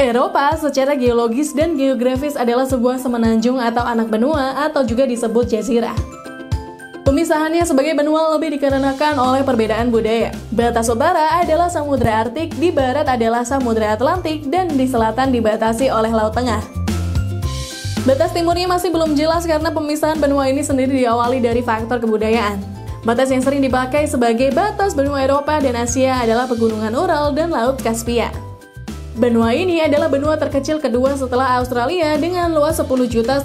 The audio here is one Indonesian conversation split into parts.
Eropa secara geologis dan geografis adalah sebuah semenanjung atau anak benua atau juga disebut jazirah. Pemisahannya sebagai benua lebih dikarenakan oleh perbedaan budaya. Batas utara adalah Samudra Arktik, di barat adalah Samudra Atlantik, dan di selatan dibatasi oleh Laut Tengah. Batas timurnya masih belum jelas karena pemisahan benua ini sendiri diawali dari faktor kebudayaan. Batas yang sering dipakai sebagai batas benua Eropa dan Asia adalah Pegunungan Ural dan Laut Kaspia. Benua ini adalah benua terkecil kedua setelah Australia dengan luas 10.180.000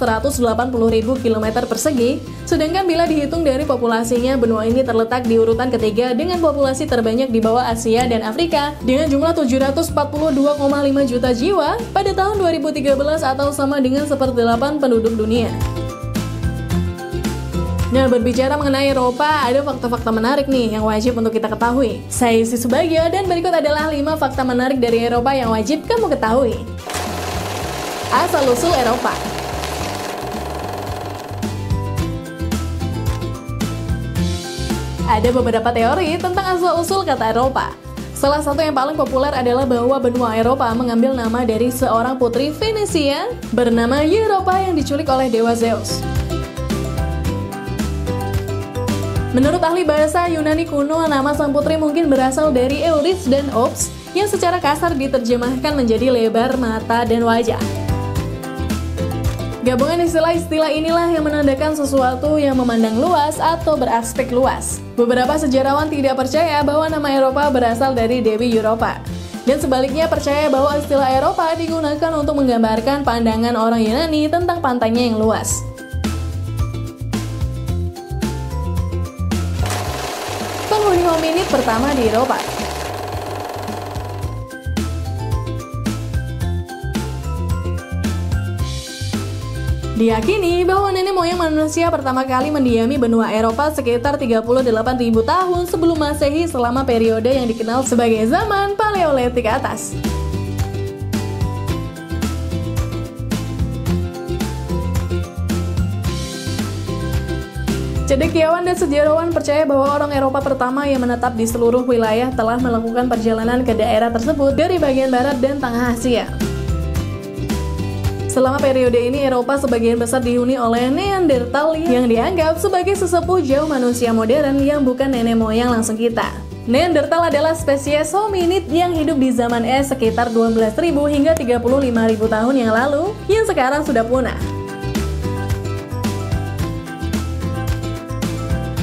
km persegi, sedangkan bila dihitung dari populasinya, benua ini terletak di urutan ketiga dengan populasi terbanyak di bawah Asia dan Afrika dengan jumlah 742,5 juta jiwa pada tahun 2013 atau sama dengan 1/8 penduduk dunia. Nah, berbicara mengenai Eropa, ada fakta-fakta menarik nih yang wajib untuk kita ketahui. Saya Isi Subagio dan berikut adalah 5 fakta menarik dari Eropa yang wajib kamu ketahui. Asal-usul Eropa. Ada beberapa teori tentang asal-usul kata Eropa. Salah satu yang paling populer adalah bahwa benua Eropa mengambil nama dari seorang putri Venesia bernama Europa yang diculik oleh dewa Zeus. Menurut ahli bahasa Yunani kuno, nama sang putri mungkin berasal dari Eurydice dan Ops, yang secara kasar diterjemahkan menjadi lebar mata dan wajah. Gabungan istilah-istilah inilah yang menandakan sesuatu yang memandang luas atau beraspek luas. Beberapa sejarawan tidak percaya bahwa nama Eropa berasal dari Dewi Europa, dan sebaliknya percaya bahwa istilah Eropa digunakan untuk menggambarkan pandangan orang Yunani tentang pantainya yang luas. Penghuni hominid pertama di Eropa. Diyakini bahwa nenek moyang manusia pertama kali mendiami benua Eropa sekitar 38.000 tahun sebelum Masehi selama periode yang dikenal sebagai zaman Paleolitik atas. Cendekiawan dan sejarawan percaya bahwa orang Eropa pertama yang menetap di seluruh wilayah telah melakukan perjalanan ke daerah tersebut dari bagian barat dan tengah Asia. Selama periode ini, Eropa sebagian besar dihuni oleh Neanderthal yang dianggap sebagai sesepuh jauh manusia modern yang bukan nenek moyang langsung kita. Neanderthal adalah spesies hominid yang hidup di zaman es sekitar 12.000 hingga 35.000 tahun yang lalu yang sekarang sudah punah.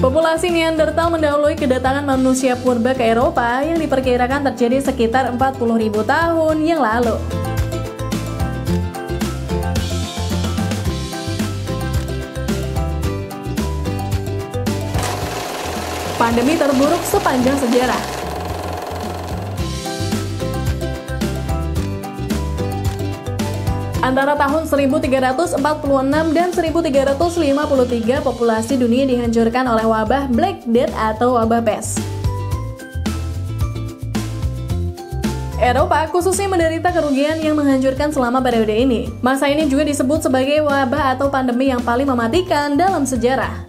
Populasi Neanderthal mendahului kedatangan manusia purba ke Eropa yang diperkirakan terjadi sekitar 40.000 tahun yang lalu. Pandemi terburuk sepanjang sejarah. Antara tahun 1346 dan 1353, populasi dunia dihancurkan oleh wabah Black Death atau wabah pes. Eropa khususnya menderita kerugian yang menghancurkan selama periode ini. Masa ini juga disebut sebagai wabah atau pandemi yang paling mematikan dalam sejarah.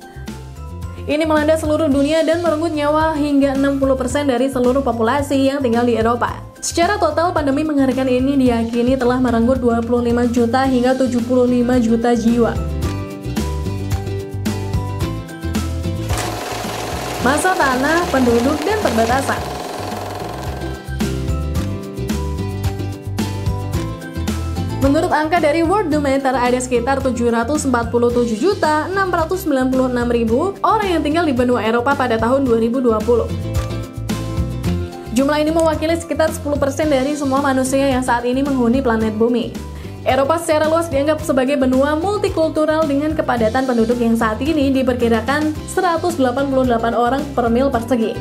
Ini melanda seluruh dunia dan merenggut nyawa hingga 60% dari seluruh populasi yang tinggal di Eropa. Secara total, pandemi mengerikan ini diyakini telah merenggut 25 juta hingga 75 juta jiwa. Masa tanah, penduduk, dan perbatasan. Menurut angka dari Worldometer, ada sekitar 747.696.000 orang yang tinggal di benua Eropa pada tahun 2020. Jumlah ini mewakili sekitar 10% dari semua manusia yang saat ini menghuni planet bumi. Eropa secara luas dianggap sebagai benua multikultural dengan kepadatan penduduk yang saat ini diperkirakan 188 orang per mil persegi.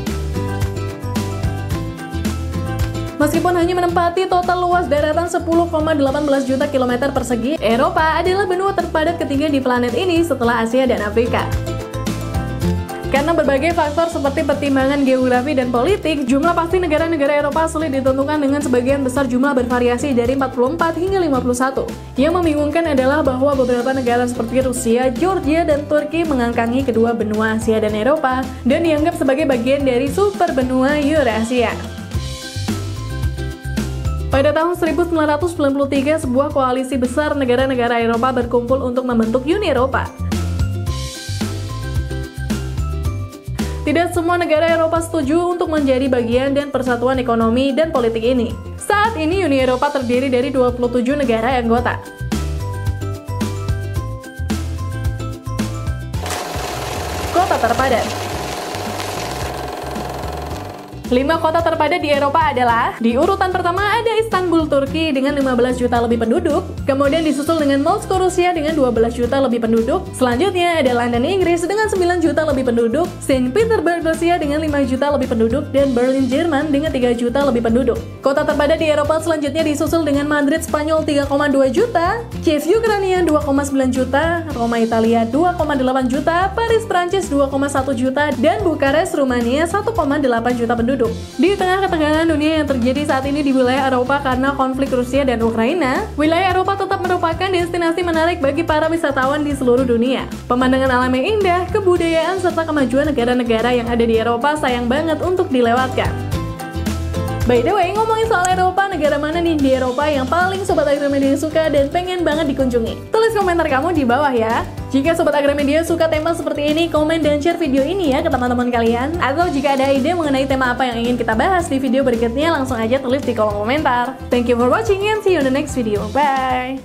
Meskipun hanya menempati total luas daratan 10,18 juta kilometer persegi, Eropa adalah benua terpadat ketiga di planet ini setelah Asia dan Afrika. Karena berbagai faktor seperti pertimbangan geografi dan politik, jumlah pasti negara-negara Eropa sulit ditentukan dengan sebagian besar jumlah bervariasi dari 44 hingga 51. Yang membingungkan adalah bahwa beberapa negara seperti Rusia, Georgia, dan Turki mengangkangi kedua benua Asia dan Eropa dan dianggap sebagai bagian dari super benua Eurasia. Pada tahun 1993, sebuah koalisi besar negara-negara Eropa berkumpul untuk membentuk Uni Eropa. Tidak semua negara Eropa setuju untuk menjadi bagian dan persatuan ekonomi dan politik ini. Saat ini Uni Eropa terdiri dari 27 negara anggota. Kota terpadat. 5 kota terpadat di Eropa adalah, di urutan pertama ada Istanbul, Turki dengan 15 juta lebih penduduk, kemudian disusul dengan Moskow, Rusia dengan 12 juta lebih penduduk, selanjutnya ada London, Inggris dengan 9 juta lebih penduduk, Saint Petersburg, Rusia dengan 5 juta lebih penduduk, dan Berlin, Jerman dengan 3 juta lebih penduduk. Kota terpadat di Eropa selanjutnya disusul dengan Madrid, Spanyol 3,2 juta, Kiev, Ukraina 2,9 juta, Roma, Italia 2,8 juta, Paris, Prancis 2,1 juta, dan Bukares, Rumania 1,8 juta penduduk. Di tengah ketegangan dunia yang terjadi saat ini di wilayah Eropa karena konflik Rusia dan Ukraina, wilayah Eropa tetap merupakan destinasi menarik bagi para wisatawan di seluruh dunia. Pemandangan alam yang indah, kebudayaan, serta kemajuan negara-negara yang ada di Eropa sayang banget untuk dilewatkan. By the way, ngomongin soal Eropa, negara mana nih di Eropa yang paling Sobat Agramedia suka dan pengen banget dikunjungi? Tulis komentar kamu di bawah ya. Jika Sobat Agramedia suka tema seperti ini, komen dan share video ini ya ke teman-teman kalian. Atau jika ada ide mengenai tema apa yang ingin kita bahas di video berikutnya, langsung aja tulis di kolom komentar. Thank you for watching and see you in the next video. Bye!